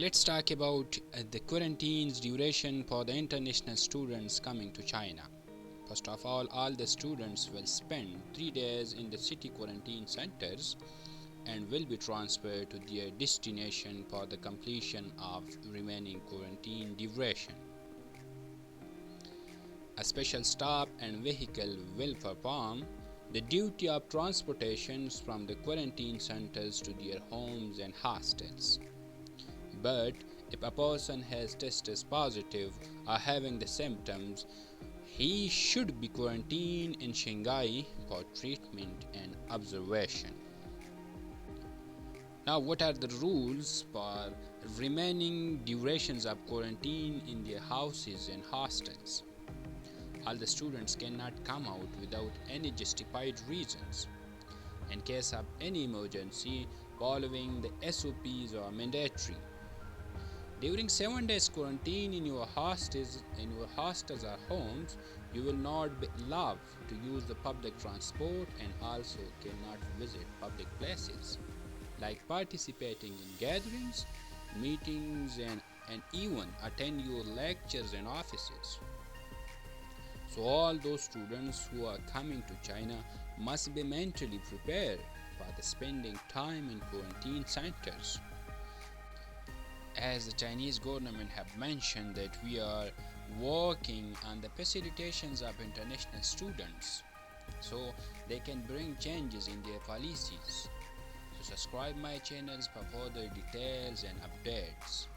let's talk about the quarantine's duration for the international students coming to China. First of all the students will spend 3 days in the city quarantine centers and will be transferred to their destination for the completion of remaining quarantine duration. A special staff and vehicle will perform the duty of transportation from the quarantine centers to their homes and hostels. But if a person has tested positive or having the symptoms, he should be quarantined in Shanghai for treatment and observation. Now, what are the rules for remaining durations of quarantine in their houses and hostels? All the students cannot come out without any justified reasons. In case of any emergency, following the SOPs are mandatory. During 7 days quarantine in your hostels or homes, you will not be allowed to use the public transport and also cannot visit public places like participating in gatherings, meetings, and even attend your lectures and offices. So all those students who are coming to China must be mentally prepared for the spending time in quarantine centers. As the Chinese government have mentioned that we are working on the facilitations of international students so they can bring changes in their policies. So subscribe my channels for further details and updates.